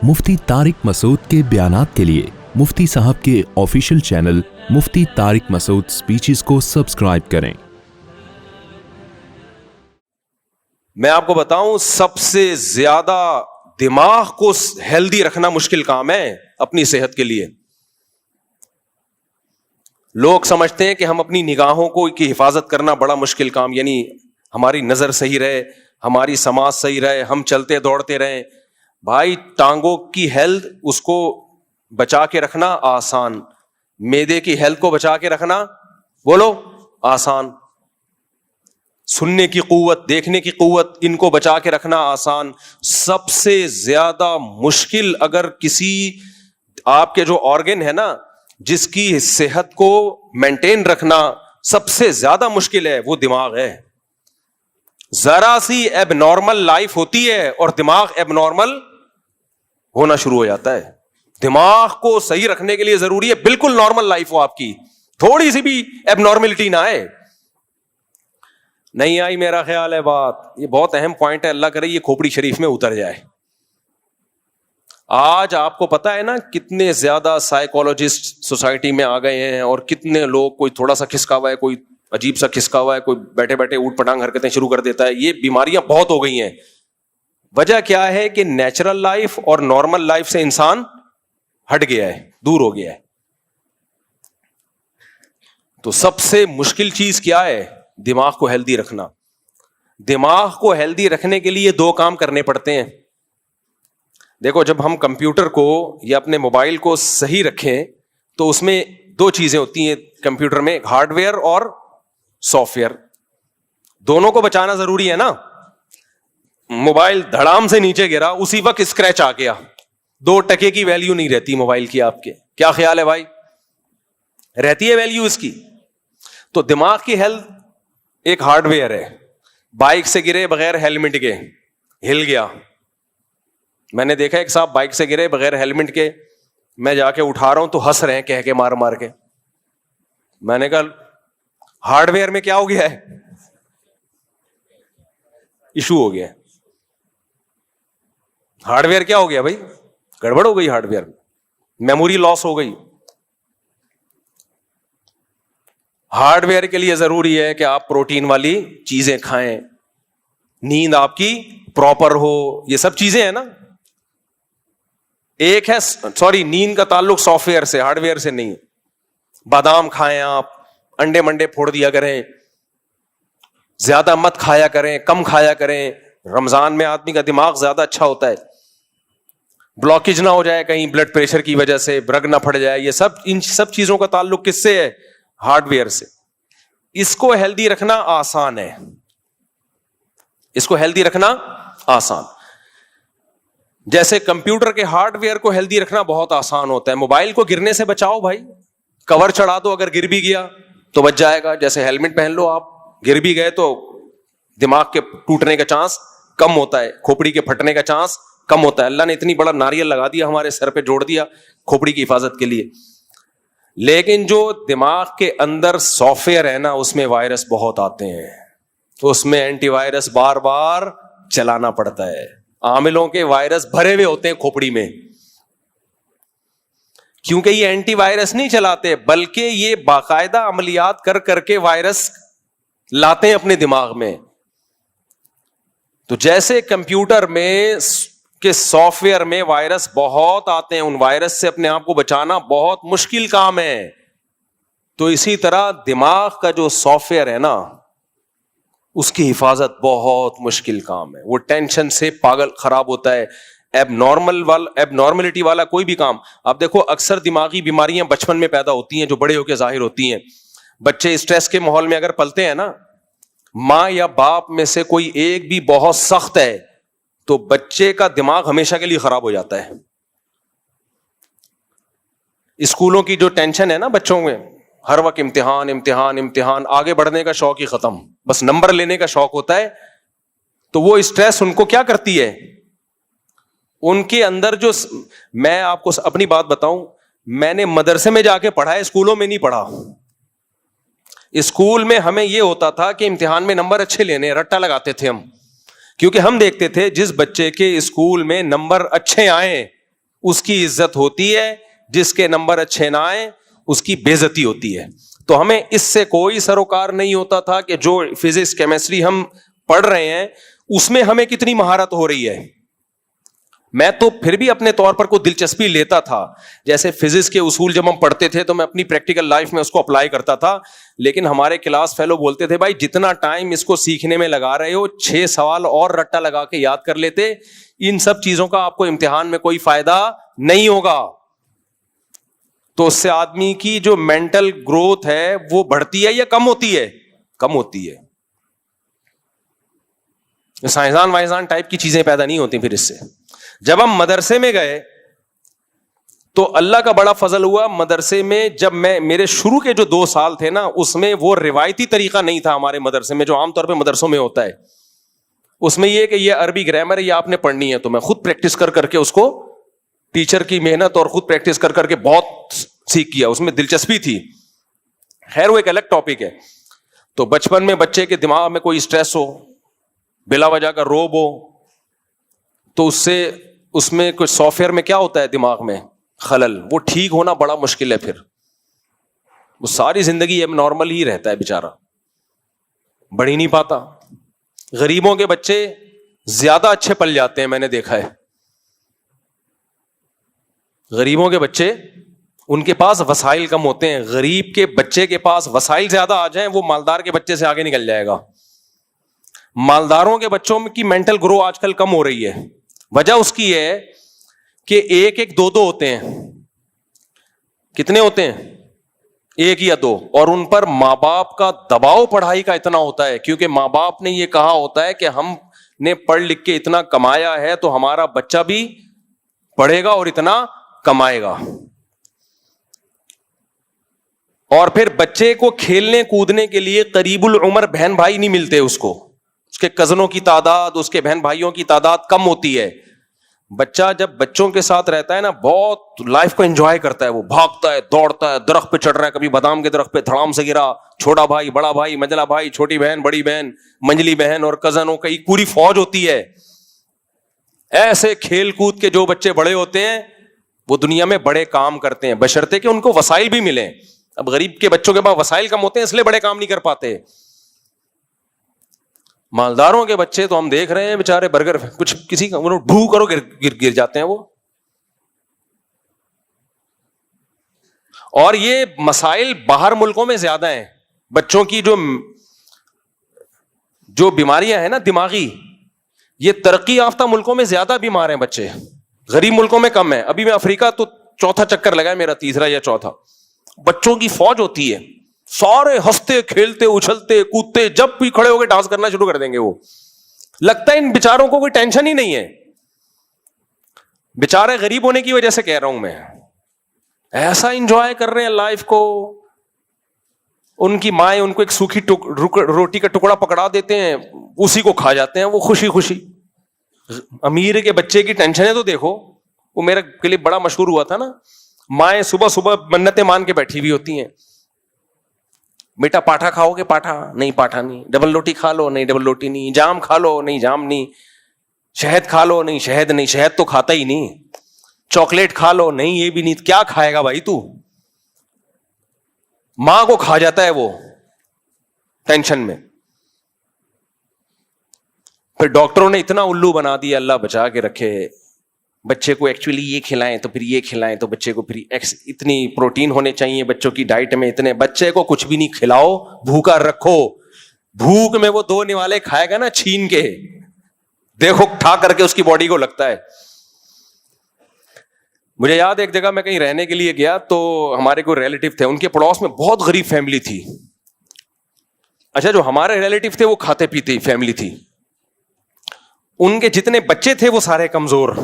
مفتی طارق مسعود کے بیانات کے لیے مفتی صاحب کے آفیشیل چینل مفتی طارق مسعود سپیچز کو سبسکرائب کریں۔ میں آپ کو بتاؤں، سب سے زیادہ دماغ کو ہیلدی رکھنا مشکل کام ہے اپنی صحت کے لیے۔ لوگ سمجھتے ہیں کہ ہم اپنی نگاہوں کی حفاظت کرنا بڑا مشکل کام، یعنی ہماری نظر صحیح رہے، ہماری سماعت صحیح رہے، ہم چلتے دوڑتے رہیں۔ بھائی ٹانگوں کی ہیلتھ اس کو بچا کے رکھنا آسان، معدے کی ہیلتھ کو بچا کے رکھنا بولو آسان، سننے کی قوت، دیکھنے کی قوت، ان کو بچا کے رکھنا آسان۔ سب سے زیادہ مشکل اگر کسی آپ کے جو آرگن ہے نا جس کی صحت کو مینٹین رکھنا سب سے زیادہ مشکل ہے، وہ دماغ ہے۔ ذرا سی ایب نارمل لائف ہوتی ہے اور دماغ ایب نارمل ہونا شروع ہو جاتا ہے۔ دماغ کو صحیح رکھنے کے لیے ضروری ہے بالکل نارمل لائف ہو آپ کی، تھوڑی سی بھی ایب نارملٹی نہ آئے۔ نہیں آئی میرا خیال ہے بات، یہ بہت اہم پوائنٹ ہے، اللہ کرے یہ کھوپڑی شریف میں اتر جائے۔ آج آپ کو پتا ہے نا کتنے زیادہ سائیکولوجسٹ سوسائٹی میں آ گئے ہیں، اور کتنے لوگ، کوئی تھوڑا سا کھسکا ہوا ہے، کوئی عجیب سا کھسکا ہوا ہے، کوئی بیٹھے بیٹھے اوٹ پٹانگ حرکتیں شروع کر دیتا ہے۔ یہ بیماریاں بہت ہو گئی ہیں۔ وجہ کیا ہے کہ نیچرل لائف اور نارمل لائف سے انسان ہٹ گیا ہے، دور ہو گیا ہے۔ تو سب سے مشکل چیز کیا ہے؟ دماغ کو ہیلدی رکھنا۔ دماغ کو ہیلدی رکھنے کے لیے دو کام کرنے پڑتے ہیں۔ دیکھو، جب ہم کمپیوٹر کو یا اپنے موبائل کو صحیح رکھیں تو اس میں دو چیزیں ہوتی ہیں کمپیوٹر میں، ہارڈ ویئر اور سافٹ ویئر، دونوں کو بچانا ضروری ہے نا۔ موبائل دھڑام سے نیچے گرا، اسی وقت اسکریچ آ گیا، 2 ٹکے کی ویلیو نہیں رہتی موبائل کی۔ آپ کے کیا خیال ہے بھائی؟ رہتی ہے ویلیو اس کی؟ تو دماغ کی ہیلتھ ایک ہارڈ ویئر ہے۔ بائک سے گرے بغیر ہیلمٹ کے، ہل گیا۔ میں نے دیکھا ایک صاحب بائک سے گرے بغیر ہیلمٹ کے، میں جا کے اٹھا رہا ہوں تو ہنس رہے ہیں کہہ کے، مار مار کے۔ میں نے کہا ہارڈ ویئر میں کیا ہو گیا ہے؟ ایشو ہو گیا ہے۔ ہارڈ ویئر کیا ہو گیا بھائی؟ گڑبڑ ہو گئی، ہارڈ ویئر میموری لاس ہو گئی۔ ہارڈ ویئر کے لیے ضروری ہے کہ آپ پروٹین والی چیزیں کھائیں، نیند آپ کی پراپر ہو، یہ سب چیزیں ہیں نا۔ ایک ہے نیند کا تعلق سافٹ ویئر سے، ہارڈ ویئر سے نہیں۔ بادام کھائیں، آپ انڈے منڈے پھوڑ دیا کریں، زیادہ مت کھایا کریں، کم کھایا کریں۔ رمضان میں آدمی کا دماغ زیادہ اچھا ہوتا ہے، بلاکیج نہ ہو جائے کہیں بلڈ پریشر کی وجہ سے، برگ نہ پھٹ جائے۔ یہ سب، ان سب چیزوں کا تعلق کس سے ہے؟ ہارڈ ویئر سے۔ اس کو ہیلدی رکھنا آسان ہے، اس کو ہیلدی رکھنا آسان۔ جیسے کمپیوٹر کے ہارڈ ویئر کو ہیلدی رکھنا بہت آسان ہوتا ہے۔ موبائل کو گرنے سے بچاؤ بھائی، کور چڑھا دو، اگر گر بھی گیا تو بچ جائے گا۔ جیسے ہیلمٹ پہن لو، آپ گر بھی گئے تو دماغ کے ٹوٹنے کا چانس کم ہوتا ہے، کھوپڑی کے پھٹنے کا چانس کم ہوتا ہے۔ اللہ نے اتنی بڑا ناریل لگا دیا ہمارے سر پہ، جوڑ دیا کھوپڑی کی حفاظت کے لیے۔ لیکن جو دماغ کے اندر سافٹ ویئر ہے نا، اس میں وائرس بہت آتے ہیں، تو اس میں اینٹی وائرس بار بار چلانا پڑتا ہے۔ عاملوں کے وائرس بھرے ہوئے ہوتے ہیں کھوپڑی میں، کیونکہ یہ اینٹی وائرس نہیں چلاتے، بلکہ یہ باقاعدہ عملیات کر کر کے وائرس لاتے ہیں اپنے دماغ میں۔ تو جیسے کمپیوٹر میں کہ سافٹ ویئر میں وائرس بہت آتے ہیں، ان وائرس سے اپنے آپ کو بچانا بہت مشکل کام ہے، تو اسی طرح دماغ کا جو سافٹ ویئر ہے نا، اس کی حفاظت بہت مشکل کام ہے۔ وہ ٹینشن سے پاگل خراب ہوتا ہے۔ ایب نارملٹی والا کوئی بھی کام، آپ دیکھو اکثر دماغی بیماریاں بچپن میں پیدا ہوتی ہیں جو بڑے ہو کے ظاہر ہوتی ہیں۔ بچے اسٹریس کے ماحول میں اگر پلتے ہیں نا، ماں یا باپ میں سے کوئی ایک بھی بہت سخت ہے تو بچے کا دماغ ہمیشہ کے لیے خراب ہو جاتا ہے۔ اسکولوں کی جو ٹینشن ہے نا بچوں میں، ہر وقت امتحان امتحان امتحان، آگے بڑھنے کا شوق ہی ختم، بس نمبر لینے کا شوق ہوتا ہے۔ تو وہ اسٹریس ان کو کیا کرتی ہے؟ ان کے اندر جو، میں آپ کو اپنی بات بتاؤں، میں نے مدرسے میں جا کے پڑھا ہے، اسکولوں میں نہیں پڑھا۔ اسکول میں ہمیں یہ ہوتا تھا کہ امتحان میں نمبر اچھے لینے، رٹا لگاتے تھے ہم، کیونکہ ہم دیکھتے تھے جس بچے کے اسکول میں نمبر اچھے آئیں اس کی عزت ہوتی ہے, جس کے نمبر اچھے نہ آئے اس کی بے عزتی ہوتی ہے. تو ہمیں اس سے کوئی سروکار نہیں ہوتا تھا کہ جو فزکس کیمسٹری ہم پڑھ رہے ہیں اس میں ہمیں کتنی مہارت ہو رہی ہے. میں تو پھر بھی اپنے طور پر کوئی دلچسپی لیتا تھا, جیسے فزکس کے اصول جب ہم پڑھتے تھے تو میں اپنی پریکٹیکل لائف میں اس کو اپلائی کرتا تھا, لیکن ہمارے کلاس فیلو بولتے تھے بھائی جتنا ٹائم اس کو سیکھنے میں لگا رہے ہو 6 سوال اور رٹا لگا کے یاد کر لیتے, ان سب چیزوں کا آپ کو امتحان میں کوئی فائدہ نہیں ہوگا. تو اس سے آدمی کی جو مینٹل گروتھ ہے وہ بڑھتی ہے یا کم ہوتی ہے؟ کم ہوتی ہے. سائنسدان وائنسدان ٹائپ کی چیزیں پیدا نہیں ہوتی. پھر اس سے جب ہم مدرسے میں گئے تو اللہ کا بڑا فضل ہوا, مدرسے میں جب میرے شروع کے جو 2 سال تھے نا, اس میں وہ روایتی طریقہ نہیں تھا ہمارے مدرسے میں جو عام طور پہ مدرسوں میں ہوتا ہے. اس میں یہ کہ یہ عربی گرامر یہ آپ نے پڑھنی ہے, تو میں خود پریکٹس کر کے اس کو, ٹیچر کی محنت اور خود پریکٹس کر کے بہت سیکھ کیا, اس میں دلچسپی تھی. خیر وہ ایک الگ ٹاپک ہے. تو بچپن میں بچے کے دماغ میں کوئی اسٹریس ہو, بلا وجہ کا روب ہو, تو اس میں کچھ سافٹ ویئر میں کیا ہوتا ہے دماغ میں خلل, وہ ٹھیک ہونا بڑا مشکل ہے. پھر وہ ساری زندگی اب نارمل ہی رہتا ہے بیچارہ, بڑھ ہی نہیں پاتا. غریبوں کے بچے زیادہ اچھے پل جاتے ہیں, میں نے دیکھا ہے. غریبوں کے بچے, ان کے پاس وسائل کم ہوتے ہیں. غریب کے بچے کے پاس وسائل زیادہ آ جائیں وہ مالدار کے بچے سے آگے نکل جائے گا. مالداروں کے بچوں کی مینٹل گرو آج کل کم ہو رہی ہے. وجہ اس کی ہے کہ 1 2 ہوتے ہیں. کتنے ہوتے ہیں؟ 1 یا 2. اور ان پر ماں باپ کا دباؤ پڑھائی کا اتنا ہوتا ہے, کیونکہ ماں باپ نے یہ کہا ہوتا ہے کہ ہم نے پڑھ لکھ کے اتنا کمایا ہے تو ہمارا بچہ بھی پڑھے گا اور اتنا کمائے گا. اور پھر بچے کو کھیلنے کودنے کے لیے قریب العمر بہن بھائی نہیں ملتے. اس کے کزنوں کی تعداد, اس کے بہن بھائیوں کی تعداد کم ہوتی ہے. بچہ جب بچوں کے ساتھ رہتا ہے نا, بہت لائف کو انجوائے کرتا ہے. وہ بھاگتا ہے, دوڑتا ہے, درخت پہ چڑھ رہا ہے, کبھی بادام کے درخت پہ دھڑام سے گرا, چھوٹا بھائی, بڑا بھائی, منجلا بھائی, چھوٹی بہن, بڑی بہن, منجلی بہن اور کزنوں کی ایک پوری فوج ہوتی ہے. ایسے کھیل کود کے جو بچے بڑے ہوتے ہیں وہ دنیا میں بڑے کام کرتے ہیں, بشرطے کہ ان کو وسائل بھی ملیں. اب غریب کے بچوں کے پاس وسائل کم ہوتے ہیں اس لیے بڑے کام نہیں کر پاتے. مالداروں کے بچے تو ہم دیکھ رہے ہیں بیچارے برگر کچھ کسی کا ڈھو کرو گر جاتے ہیں وہ. اور یہ مسائل باہر ملکوں میں زیادہ ہیں. بچوں کی جو بیماریاں ہیں نا دماغی, یہ ترقی یافتہ ملکوں میں زیادہ بیمار ہیں بچے, غریب ملکوں میں کم ہے. ابھی میں افریقہ تو 4تھا چکر لگا ہے میرا, 3 یا 4. بچوں کی فوج ہوتی ہے, سارے ہنستے کھیلتے اچھلتے کودتے, جب بھی کھڑے ہو کے ڈانس کرنا شروع کر دیں گے. وہ لگتا ہے ان بیچاروں کو کوئی ٹینشن ہی نہیں ہے. بیچارے غریب ہونے کی وجہ سے کہہ رہا ہوں میں, ایسا انجوائے کر رہے ہیں لائف کو. ان کی مائیں ان کو ایک سوکھی روٹی کا ٹکڑا پکڑا دیتے ہیں, اسی کو کھا جاتے ہیں وہ خوشی خوشی. امیر کے بچے کی ٹینشنیں تو دیکھو. وہ میرا کلپ بڑا مشہور ہوا تھا نا, مائیں صبح صبح منتیں مان کے بیٹھی ہوئی ہوتی ہیں. بیٹا پاٹھا کھاؤ گے؟ پاٹھا نہیں, پاٹھا نہیں. ڈبل روٹی کھا لو؟ نہیں ڈبل روٹی نہیں. جام کھا لو؟ نہیں جام نہیں. شہد کھا لو؟ نہیں شہد نہیں, شہد تو کھاتا ہی نہیں. چاکلیٹ کھا لو؟ نہیں یہ بھی نہیں. کیا کھائے گا بھائی تو؟ ماں کو کھا جاتا ہے وہ ٹینشن میں. پھر ڈاکٹروں نے اتنا الو بنا دیا, اللہ بچا کے رکھے. بچے کو ایکچولی یہ کھلائیں تو پھر یہ کھلائیں, تو بچے کو پھر اتنی پروٹین ہونے چاہیے بچوں کی ڈائٹ میں اتنے. بچے کو کچھ بھی نہیں کھلاؤ, بھوکا رکھو. بھوک میں وہ 2 نوالے کھائے گا نا چھین کے, دیکھو ٹھا کر کے اس کی باڈی کو لگتا ہے. مجھے یاد ایک جگہ میں کہیں رہنے کے لیے گیا تو ہمارے کوئی ریلیٹیو تھے, ان کے پڑوس میں بہت غریب فیملی تھی. اچھا جو ہمارے ریلیٹیو تھے وہ کھاتے پیتے فیملی تھی. ان کے جتنے بچے تھے وہ سارے کمزور.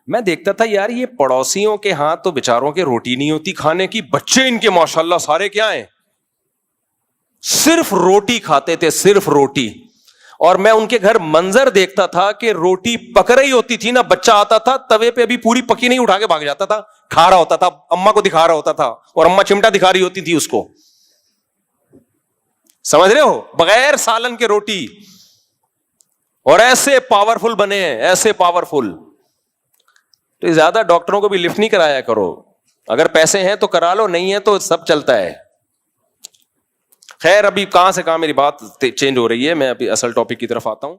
میں دیکھتا تھا یار یہ پڑوسیوں کے ہاں تو بیچاروں کے روٹی نہیں ہوتی کھانے کی, بچے ان کے ماشاءاللہ سارے کیا ہیں, صرف روٹی کھاتے تھے, صرف روٹی. اور میں ان کے گھر منظر دیکھتا تھا کہ روٹی پک رہی ہوتی تھی نا, بچہ آتا تھا توے پہ ابھی پوری پکی نہیں, اٹھا کے بھاگ جاتا تھا, کھا رہا ہوتا تھا, اما کو دکھا رہا ہوتا تھا, اور اما چمٹا دکھا رہی ہوتی تھی اس کو. سمجھ رہے ہو, بغیر سالن کے روٹی. اور ایسے پاورفل بنے ہیں, ایسے پاورفل. تو زیادہ ڈاکٹروں کو بھی لفٹ نہیں کرایا کرو, اگر پیسے ہیں تو کرا لو, نہیں ہے تو سب چلتا ہے. خیر ابھی کہاں سے کہاں میری بات چینج ہو رہی ہے, میں ابھی اصل ٹاپک کی طرف آتا ہوں.